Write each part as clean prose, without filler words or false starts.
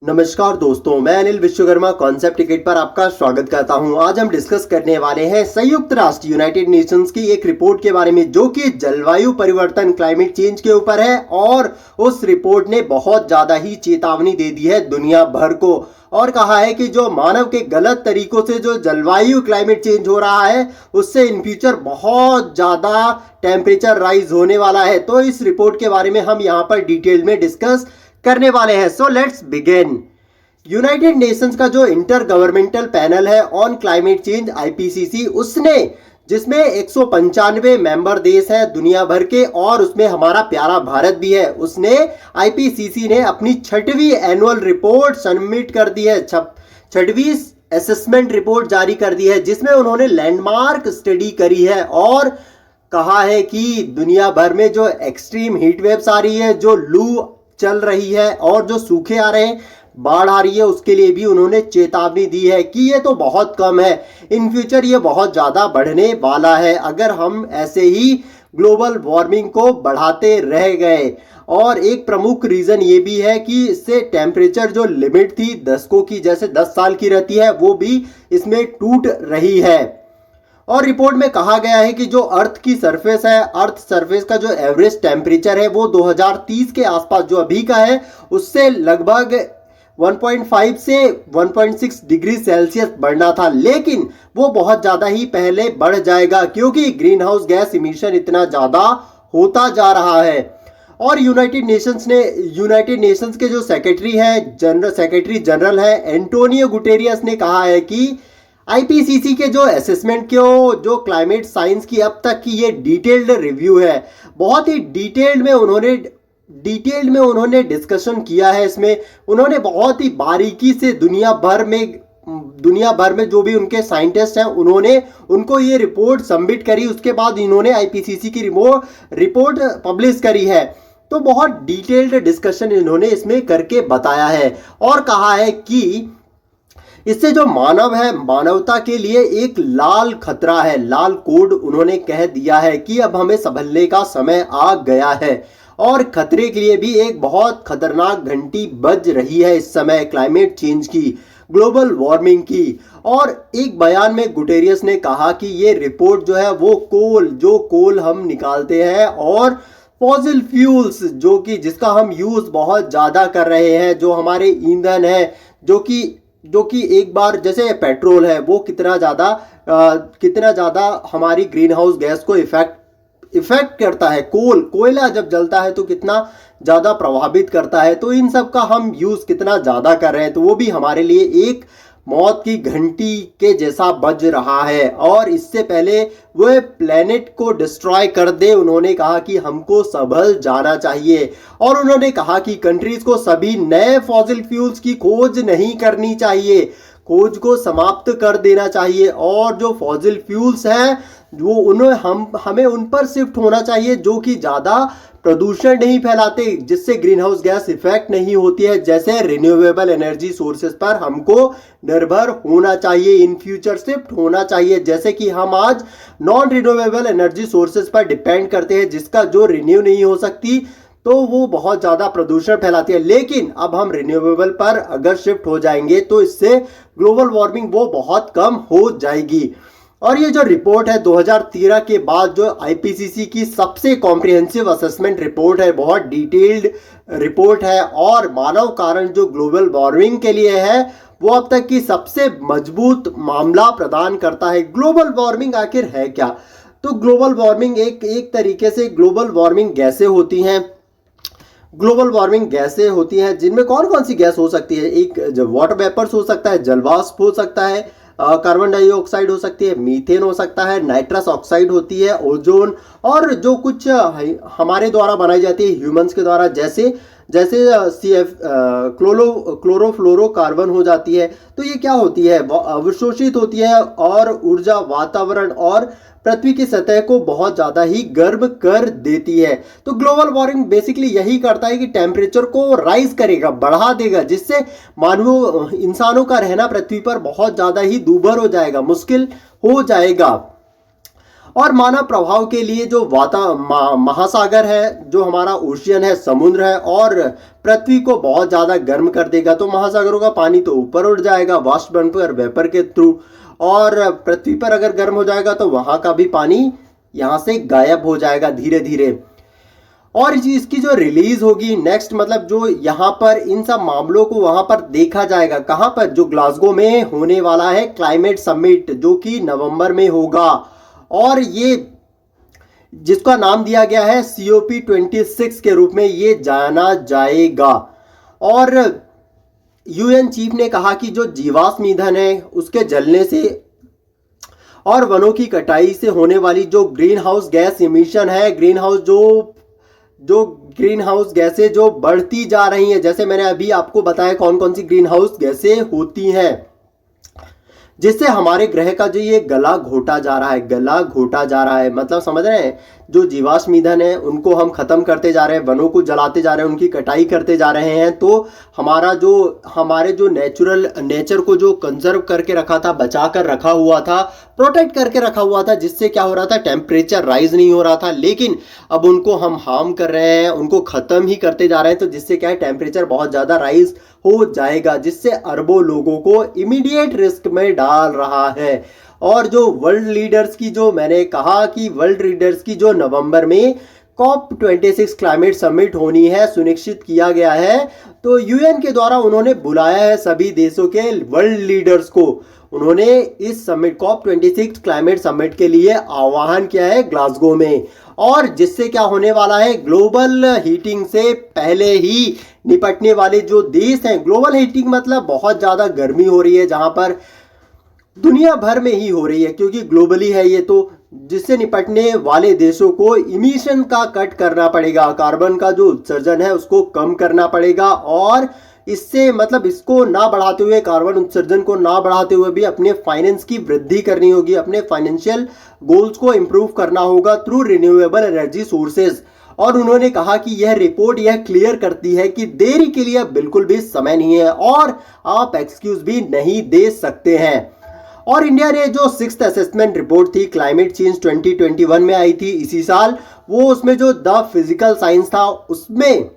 नमस्कार दोस्तों, मैं अनिल विश्वकर्मा कॉन्सेप्ट टिकट पर आपका स्वागत करता हूं। आज हम डिस्कस करने वाले हैं संयुक्त राष्ट्र यूनाइटेड नेशंस की एक रिपोर्ट के बारे में जो कि जलवायु परिवर्तन क्लाइमेट चेंज के ऊपर है और उस रिपोर्ट ने बहुत ज़्यादा ही चेतावनी दे दी है दुनिया भर को और कहा है कि जो मानव के गलत तरीकों से जो जलवायु क्लाइमेट चेंज हो रहा है उससे इन फ्यूचर बहुत ज़्यादा टेम्परेचर राइज होने वाला है। तो इस रिपोर्ट के बारे में हम यहाँ पर डिटेल में डिस्कस करने वाले हैं। So let's begin. United Nations का जो इंटर गवर्नमेंटल पैनल है ऑन क्लाइमेट चेंज आईपीसीसी, उसने जिसमें 195 मेंबर देश हैं दुनिया भर के और उसमें हमारा प्यारा भारत भी है, उसने आईपीसीसी ने अपनी 6वीं एनुअल रिपोर्ट सबमिट कर दी है। 6वीं असेसमेंट रिपोर्ट जारी कर दी है जिसमें उन्होंने लैंडमार्क स्टडी करी है और कहा है कि दुनिया भर में जो एक्सट्रीम हीट वेव्स आ रही है, जो लू चल रही है और जो सूखे आ रहे हैं, बाढ़ आ रही है, उसके लिए भी उन्होंने चेतावनी दी है कि ये तो बहुत कम है, इन फ्यूचर ये बहुत ज़्यादा बढ़ने वाला है अगर हम ऐसे ही ग्लोबल वार्मिंग को बढ़ाते रह गए। और एक प्रमुख रीज़न ये भी है कि इससे टेम्परेचर जो लिमिट थी दशकों की, जैसे 10 साल की रहती है, वो भी इसमें टूट रही है। और रिपोर्ट में कहा गया है कि जो अर्थ की सरफेस है, अर्थ सरफेस का जो एवरेज टेम्परेचर है वो 2030 के आसपास जो अभी का है उससे लगभग 1.5 से 1.6 डिग्री सेल्सियस बढ़ना था, लेकिन वो बहुत ज़्यादा ही पहले बढ़ जाएगा क्योंकि ग्रीन हाउस गैस इमिशन इतना ज़्यादा होता जा रहा है। और यूनाइटेड नेशंस के जो सेक्रेटरी जनरल है एंटोनियो गुटेरियस ने कहा है कि आईपीसीसी के जो असेसमेंट के जो क्लाइमेट साइंस की अब तक की ये डिटेल्ड रिव्यू है, बहुत ही डिटेल्ड में उन्होंने डिस्कशन किया है। इसमें उन्होंने बहुत ही बारीकी से दुनिया भर में जो भी उनके साइंटिस्ट हैं उन्होंने उनको ये रिपोर्ट सबमिट करी, उसके बाद इन्होंने आईपीसीसी की रिपोर्ट पब्लिश करी है। तो बहुत डिटेल्ड डिस्कशन इन्होंने इसमें करके बताया है और कहा है कि इससे जो मानव है, मानवता के लिए एक लाल खतरा है, लाल कोड उन्होंने कह दिया है कि अब हमें संभलने का समय आ गया है और खतरे के लिए भी एक बहुत खतरनाक घंटी बज रही है इस समय क्लाइमेट चेंज की, ग्लोबल वार्मिंग की। और एक बयान में गुटेरियस ने कहा कि ये रिपोर्ट जो है वो कोल हम निकालते हैं और फॉसिल फ्यूल्स जिसका हम यूज़ बहुत ज़्यादा कर रहे हैं, जो हमारे ईंधन है, जो कि एक बार जैसे पेट्रोल है वो कितना ज़्यादा हमारी ग्रीन हाउस गैस को इफेक्ट करता है, कोयला जब जलता है तो कितना ज़्यादा प्रभावित करता है। तो इन सब का हम यूज़ कितना ज़्यादा कर रहे हैं, तो वो भी हमारे लिए एक मौत की घंटी के जैसा बज रहा है और इससे पहले वह प्लेनेट को डिस्ट्रॉय कर दे, उन्होंने कहा कि हमको संभल जाना चाहिए। और उन्होंने कहा कि कंट्रीज को सभी नए फॉसिल फ्यूल्स की खोज नहीं करनी चाहिए, खोज को समाप्त कर देना चाहिए और जो फॉसिल फ्यूल्स हैं वो हमें उन पर शिफ्ट होना चाहिए जो कि ज़्यादा प्रदूषण नहीं फैलाते, जिससे ग्रीन हाउस गैस इफेक्ट नहीं होती है। जैसे रिन्यूएबल एनर्जी सोर्सेज पर हमको निर्भर होना चाहिए, इन फ्यूचर शिफ्ट होना चाहिए। जैसे कि हम आज नॉन रिन्यूएबल एनर्जी सोर्सेज पर डिपेंड करते हैं जिसका जो रिन्यू नहीं हो सकती, तो वो बहुत ज़्यादा प्रदूषण फैलाती है। लेकिन अब हम रिन्यूएबल पर अगर शिफ्ट हो जाएंगे तो इससे ग्लोबल वार्मिंग वो बहुत कम हो जाएगी। और ये जो रिपोर्ट है 2013 के बाद जो आईपीसीसी की सबसे कॉम्प्रिहेंसिव असेसमेंट रिपोर्ट है, बहुत डिटेल्ड रिपोर्ट है और मानव कारण जो ग्लोबल वार्मिंग के लिए है वो अब तक की सबसे मजबूत मामला प्रदान करता है। ग्लोबल वार्मिंग आखिर है क्या? तो ग्लोबल वार्मिंग एक तरीके से ग्लोबल वार्मिंग गैसें होती हैं जिनमें कौन कौन सी गैस हो सकती है? एक वाटर वेपर्स हो सकता है, जलवाष्प हो सकता है, कार्बन डाइऑक्साइड हो सकती है, मीथेन हो सकता है, नाइट्रस ऑक्साइड होती है, ओजोन, और जो कुछ हमारे द्वारा बनाई जाती है ह्यूमंस के द्वारा, जैसे क्लोरोफ्लोरोकार्बन हो जाती है। तो ये क्या होती है? अवशोषित होती है और ऊर्जा, वातावरण और पृथ्वी की सतह को बहुत ज़्यादा ही गर्म कर देती है। तो ग्लोबल वार्मिंग बेसिकली यही करता है कि टेम्परेचर को राइज करेगा, बढ़ा देगा, जिससे इंसानों का रहना पृथ्वी पर बहुत ज़्यादा ही दूभर हो जाएगा, मुश्किल हो जाएगा। और मानव प्रभाव के लिए जो महासागर है, जो हमारा ओशियन है, समुद्र है, और पृथ्वी को बहुत ज़्यादा गर्म कर देगा। तो महासागरों का पानी तो ऊपर उठ जाएगा वाष्प बनकर वेपर के थ्रू, और पृथ्वी पर अगर गर्म हो जाएगा तो वहाँ का भी पानी यहाँ से गायब हो जाएगा धीरे धीरे। और इसकी जो रिलीज होगी नेक्स्ट, मतलब जो यहाँ पर इन सब मामलों को वहाँ पर देखा जाएगा, कहाँ पर, जो ग्लासगो में होने वाला है क्लाइमेट समिट, जो कि नवंबर में होगा, और ये जिसका नाम दिया गया है COP26 के रूप में ये जाना जाएगा। और यूएन चीफ ने कहा कि जो जीवाश्म ईंधन है उसके जलने से और वनों की कटाई से होने वाली जो ग्रीन हाउस गैस इमिशन है, ग्रीन हाउस जो ग्रीन हाउस गैसें जो बढ़ती जा रही हैं, जैसे मैंने अभी आपको बताया कौन कौन सी ग्रीन हाउस गैसें होती हैं, जिससे हमारे ग्रह का जो ये गला घोटा जा रहा है, गला घोटा जा रहा है, मतलब समझ रहे हैं, जो जीवाश्म ईंधन है उनको हम खत्म करते जा रहे हैं, वनों को जलाते जा रहे हैं, उनकी कटाई करते जा रहे हैं। तो हमारे जो नेचर को जो कंजर्व करके रखा था, बचा कर रखा हुआ था, प्रोटेक्ट करके रखा हुआ था, जिससे क्या हो रहा था, टेम्परेचर राइज नहीं हो रहा था, लेकिन अब उनको हम हार्म कर रहे हैं, उनको खत्म ही करते जा रहे हैं। तो जिससे क्या है, टेम्परेचर बहुत ज़्यादा राइज हो जाएगा, जिससे अरबों लोगों को इमीडिएट रिस्क में डाल रहा है। और जो वर्ल्ड लीडर्स की, जो मैंने कहा कि वर्ल्ड लीडर्स की जो नवंबर में COP26 क्लाइमेट समिट होनी है, सुनिश्चित किया गया है। तो यूएन के द्वारा उन्होंने बुलाया है सभी देशों के वर्ल्ड लीडर्स को, उन्होंने इस समिट COP26 क्लाइमेट समिट के लिए आह्वान किया है ग्लासगो में। और जिससे क्या होने वाला है, ग्लोबल हीटिंग से पहले ही निपटने वाले जो देश हैं, ग्लोबल हीटिंग मतलब बहुत ज़्यादा गर्मी हो रही है जहां पर दुनिया भर में ही हो रही है, क्योंकि ग्लोबली है ये, तो जिससे निपटने वाले देशों को इमिशन का कट करना पड़ेगा, कार्बन का जो उत्सर्जन है उसको कम करना पड़ेगा, और इससे मतलब इसको ना बढ़ाते हुए, कार्बन उत्सर्जन को ना बढ़ाते हुए भी अपने फाइनेंस की वृद्धि करनी होगी, अपने फाइनेंशियल गोल्स को इंप्रूव करना होगा थ्रू रिन्यूएबल एनर्जी सोर्सेज। और उन्होंने कहा कि यह रिपोर्ट यह क्लियर करती है कि देरी के लिए बिल्कुल भी समय नहीं है और आप एक्सक्यूज भी नहीं दे सकते हैं। और इंडिया ने जो 6th असेसमेंट रिपोर्ट थी क्लाइमेट चेंज 2021 में आई थी इसी साल, वो उसमें जो द फिजिकल साइंस था, उसमें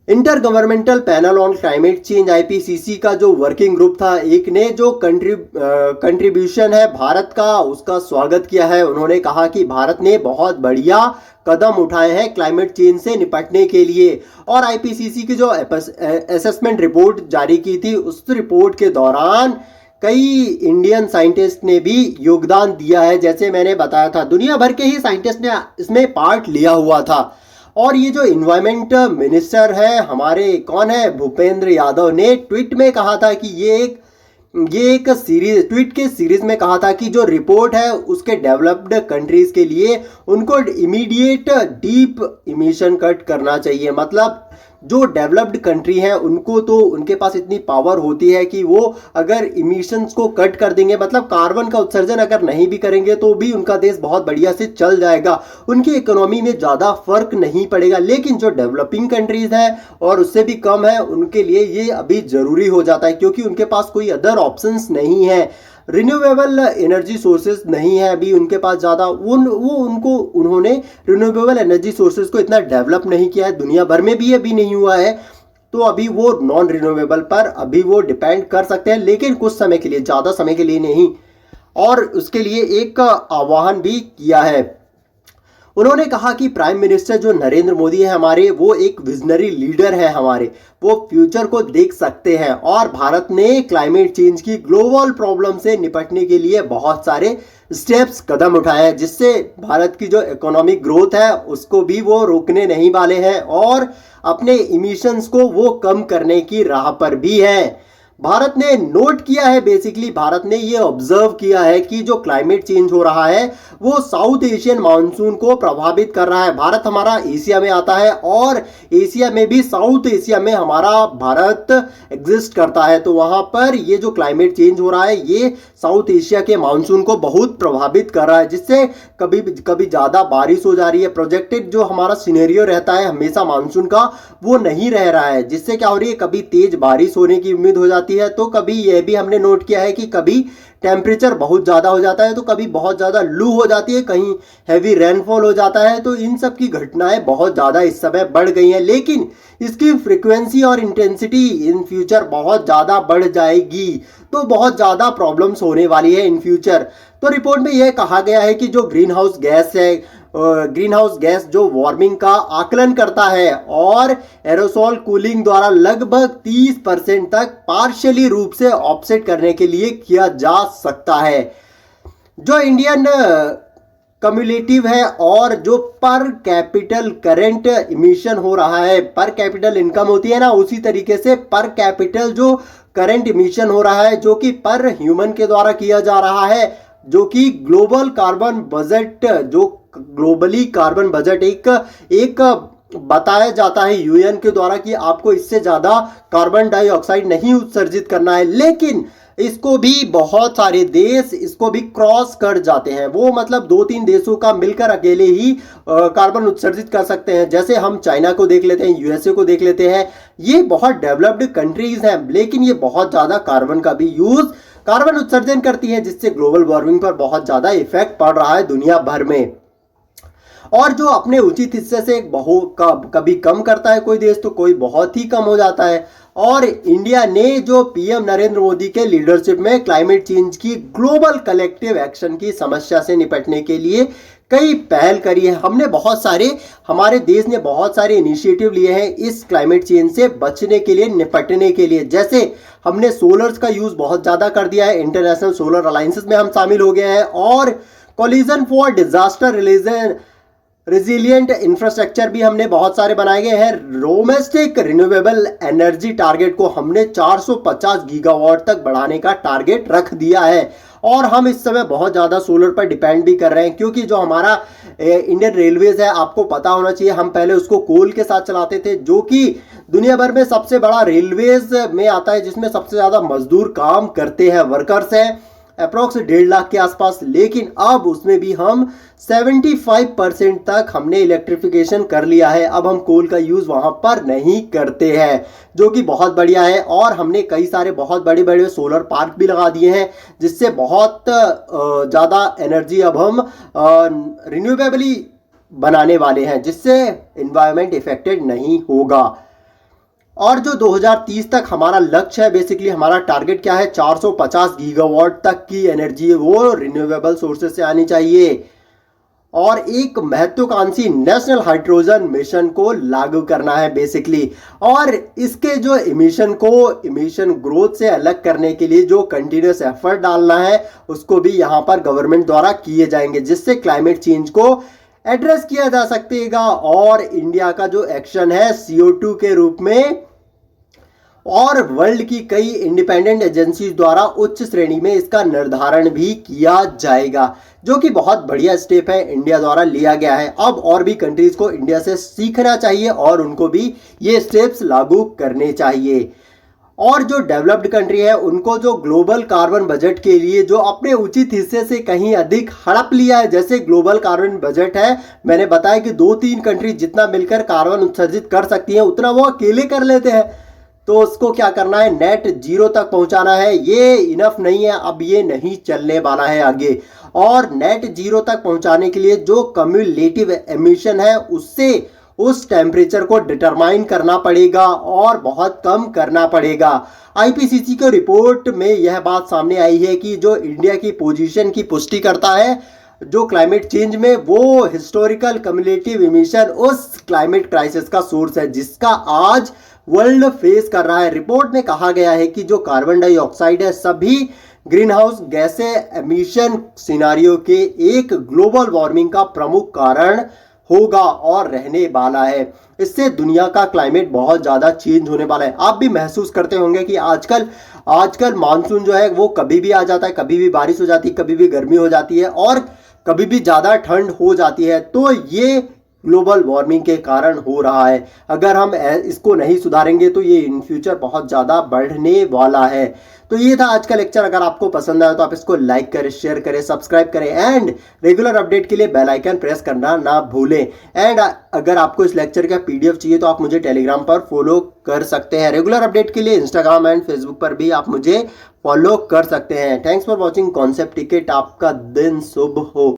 inter governmental panel on climate change IPCC का जो वर्किंग ग्रुप था, एक ने जो कंट्रीब्यूशन है भारत का, उसका स्वागत किया है। उन्होंने कहा कि भारत ने बहुत बढ़िया कदम उठाए हैं क्लाइमेट चेंज से निपटने के लिए। और IPCC की जो असेसमेंट रिपोर्ट जारी की थी, उस रिपोर्ट के दौरान कई इंडियन साइंटिस्ट ने भी योगदान दिया है। जैसे मैंने बताया था, दुनिया भर के ही साइंटिस्ट ने इसमें पार्ट लिया हुआ था। और ये जो इन्वायरमेंट मिनिस्टर है हमारे, कौन है, भूपेंद्र यादव ने ट्वीट में कहा था कि ये एक सीरीज, ट्वीट के सीरीज में कहा था कि जो रिपोर्ट है उसके डेवलप्ड कंट्रीज के लिए उनको इमीडिएट डीप इमिशन कट करना चाहिए। मतलब जो डेवलप्ड कंट्री है उनको तो उनके पास इतनी पावर होती है कि वो अगर इमिशंस को कट कर देंगे, मतलब कार्बन का उत्सर्जन अगर नहीं भी करेंगे तो भी उनका देश बहुत बढ़िया से चल जाएगा, उनकी इकोनॉमी में ज़्यादा फर्क नहीं पड़ेगा। लेकिन जो डेवलपिंग कंट्रीज है और उससे भी कम है, उनके लिए ये अभी ज़रूरी हो जाता है, क्योंकि उनके पास कोई अदर ऑप्शंस नहीं है, रिन्यूएबल एनर्जी सोर्सेज नहीं है अभी उनके पास ज़्यादा। उन्होंने रिन्यूएबल एनर्जी सोर्सेज को इतना डेवलप नहीं किया है, दुनिया भर में भी अभी नहीं हुआ है। तो अभी वो नॉन रिन्यूएबल पर अभी वो डिपेंड कर सकते हैं, लेकिन कुछ समय के लिए, ज़्यादा समय के लिए नहीं। और उसके लिए एक आह्वान भी किया है। उन्होंने कहा कि प्राइम मिनिस्टर जो नरेंद्र मोदी है हमारे, वो एक विजनरी लीडर है हमारे, वो फ्यूचर को देख सकते हैं। और भारत ने क्लाइमेट चेंज की ग्लोबल प्रॉब्लम से निपटने के लिए बहुत सारे स्टेप्स, कदम उठाए हैं, जिससे भारत की जो इकोनॉमिक ग्रोथ है उसको भी वो रोकने नहीं वाले हैं और अपने इमिशंस को वो कम करने की राह पर भी है। भारत ने नोट किया है, बेसिकली भारत ने ये ऑब्जर्व किया है कि जो क्लाइमेट चेंज हो रहा है वो साउथ एशियन मानसून को प्रभावित कर रहा है। भारत हमारा एशिया में आता है और एशिया में भी साउथ एशिया में हमारा भारत एग्जिस्ट करता है। तो वहाँ पर ये जो क्लाइमेट चेंज हो रहा है ये साउथ एशिया के मानसून को बहुत प्रभावित कर रहा है, जिससे कभी ज़्यादा बारिश हो जा रही है। प्रोजेक्टेड जो हमारा सिनेरियो रहता है हमेशा मानसून का, वो नहीं रह रहा है, जिससे क्या हो रही है, कभी तेज बारिश होने की उम्मीद हो जाती जाती है तो कभी यह भी हमने नोट किया है कि कभी टेम्परेचर बहुत ज़्यादा हो जाता है तो कभी बहुत ज़्यादा लू हो जाती है, कहीं हैवी रेनफॉल हो जाता है। तो इन सब की घटनाएं बहुत ज़्यादा इस समय बढ़ गई हैं, लेकिन इसकी फ्रिक्वेंसी और इंटेंसिटी इन फ्यूचर बहुत ज़्यादा बढ़ जाएगी, तो बहुत ज़्यादा प्रॉब्लम्स होने वाली है इन फ्यूचर। तो रिपोर्ट में यह कहा गया है कि जो ग्रीन हाउस गैस है, ग्रीन हाउस गैस जो वार्मिंग का आकलन करता है और एरोसोल कूलिंग द्वारा लगभग 30% तक पार्शियली रूप से ऑफसेट करने के लिए किया जा सकता है। जो इंडियन कम्युलेटिव है और जो पर कैपिटल करंट इमिशन हो रहा है, पर कैपिटल इनकम होती है ना, उसी तरीके से पर कैपिटल जो करंट इमिशन हो रहा है जो कि पर ह्यूमन के द्वारा किया जा रहा है, जो कि ग्लोबल कार्बन बजट, जो ग्लोबली कार्बन बजट एक बताया जाता है यूएन के द्वारा कि आपको इससे ज्यादा कार्बन डाइऑक्साइड नहीं उत्सर्जित करना है, लेकिन इसको भी बहुत सारे देश इसको भी क्रॉस कर जाते हैं। वो मतलब 2-3 देशों का मिलकर अकेले ही कार्बन उत्सर्जित कर सकते हैं। जैसे हम चाइना को देख लेते हैं, यूएसए को देख लेते हैं, ये बहुत डेवलप्ड कंट्रीज हैं, लेकिन ये बहुत ज्यादा कार्बन उत्सर्जन करती है, जिससे ग्लोबल वार्मिंग पर बहुत ज्यादा इफेक्ट पड़ रहा है दुनिया भर में। और जो अपने उचित हिस्से से कभी कम करता है कोई देश, तो कोई बहुत ही कम हो जाता है। और इंडिया ने जो पीएम नरेंद्र मोदी के लीडरशिप में क्लाइमेट चेंज की ग्लोबल कलेक्टिव एक्शन की समस्या से निपटने के लिए कई पहल करी है। हमारे देश ने बहुत सारे इनिशिएटिव लिए हैं इस क्लाइमेट चेंज से बचने के लिए, निपटने के लिए। जैसे हमने सोलर्स का यूज बहुत ज्यादा कर दिया है, इंटरनेशनल सोलर अलायंसेस में हम शामिल हो गए हैं, और collision for disaster resilient infrastructure भी हमने बहुत सारे बनाए गए हैं। डोमेस्टिक रिन्यूएबल एनर्जी टारगेट को हमने 450 गीगावाट तक बढ़ाने का टारगेट रख दिया है। और हम इस समय बहुत ज़्यादा सोलर पर डिपेंड भी कर रहे हैं, क्योंकि जो हमारा इंडियन रेलवेज है, आपको पता होना चाहिए, हम पहले उसको कोल के साथ चलाते थे, जो कि दुनिया भर में सबसे बड़ा रेलवेज में आता है, जिसमें सबसे ज़्यादा मजदूर काम करते हैं, वर्कर्स हैं, अप्रोक्स 1.5 लाख के आसपास। लेकिन अब उसमें भी हम 75% तक हमने इलेक्ट्रिफिकेशन कर लिया है। अब हम कोल का यूज वहां पर नहीं करते हैं, जो कि बहुत बढ़िया है। और हमने कई सारे बहुत बड़े बड़े सोलर पार्क भी लगा दिए हैं, जिससे बहुत ज़्यादा एनर्जी अब हम रिन्यूएबली बनाने वाले हैं, जिससे एनवायरनमेंट इफेक्टेड नहीं होगा। और जो 2030 तक हमारा लक्ष्य है, बेसिकली हमारा टारगेट क्या है, 450 गीगावाट तक की एनर्जी वो रिन्यूएबल सोर्सेज से आनी चाहिए। और एक महत्वाकांक्षी नेशनल हाइड्रोजन मिशन को लागू करना है बेसिकली। और इसके जो इमिशन ग्रोथ से अलग करने के लिए जो कंटिन्यूस एफर्ट डालना है, उसको भी यहाँ पर गवर्नमेंट द्वारा किए जाएंगे, जिससे क्लाइमेट चेंज को एड्रेस किया जा सकेगा। और इंडिया का जो एक्शन है CO2 के रूप में, और वर्ल्ड की कई इंडिपेंडेंट एजेंसीज द्वारा उच्च श्रेणी में इसका निर्धारण भी किया जाएगा, जो कि बहुत बढ़िया स्टेप है, इंडिया द्वारा लिया गया है। अब और भी कंट्रीज को इंडिया से सीखना चाहिए और उनको भी ये स्टेप्स लागू करने चाहिए। और जो डेवलप्ड कंट्री है, उनको जो ग्लोबल कार्बन बजट के लिए जो अपने उचित हिस्से से कहीं अधिक हड़प लिया है, जैसे ग्लोबल कार्बन बजट है, मैंने बताया कि 2-3 कंट्री जितना मिलकर कार्बन उत्सर्जित कर सकती हैं, उतना वो अकेले कर लेते हैं। तो उसको क्या करना है, नेट जीरो तक पहुंचाना है। ये इनफ नहीं है, अब ये नहीं चलने वाला है आगे। और नेट जीरो तक पहुंचाने के लिए जो कम्युलेटिव एमिशन है, उससे उस टेम्परेचर को डिटरमाइन करना पड़ेगा और बहुत कम करना पड़ेगा। IPCC की रिपोर्ट में यह बात सामने आई है कि जो इंडिया की पोजीशन की पुष्टि करता है जो क्लाइमेट चेंज में, वो हिस्टोरिकल कम्युलेटिव इमिशन उस क्लाइमेट क्राइसिस का सोर्स है, जिसका आज वर्ल्ड फेस कर रहा है। रिपोर्ट में कहा गया है कि जो कार्बन डाइऑक्साइड है, सभी ग्रीन हाउस गैसें एमिशन सिनारियो के एक ग्लोबल वार्मिंग का प्रमुख कारण होगा और रहने वाला है। इससे दुनिया का क्लाइमेट बहुत ज़्यादा चेंज होने वाला है। आप भी महसूस करते होंगे कि आजकल मानसून जो है वो कभी भी आ जाता है, कभी भी बारिश हो जाती है, कभी भी गर्मी हो जाती है और कभी भी ज़्यादा ठंड हो जाती है। तो ये ग्लोबल वार्मिंग के कारण हो रहा है। अगर हम इसको नहीं सुधारेंगे तो ये इन फ्यूचर बहुत ज़्यादा बढ़ने वाला है। तो ये था आज का लेक्चर। अगर आपको पसंद आया तो आप इसको लाइक करें, शेयर करें, सब्सक्राइब करें एंड रेगुलर अपडेट के लिए बेल आइकन प्रेस करना ना भूलें। एंड अगर आपको इस लेक्चर का पीडीएफ चाहिए तो आप मुझे टेलीग्राम पर फॉलो कर सकते हैं। रेगुलर अपडेट के लिए इंस्टाग्राम एंड फेसबुक पर भी आप मुझे फॉलो कर सकते हैं। Thanks for watching concept ticket. आपका दिन शुभ हो।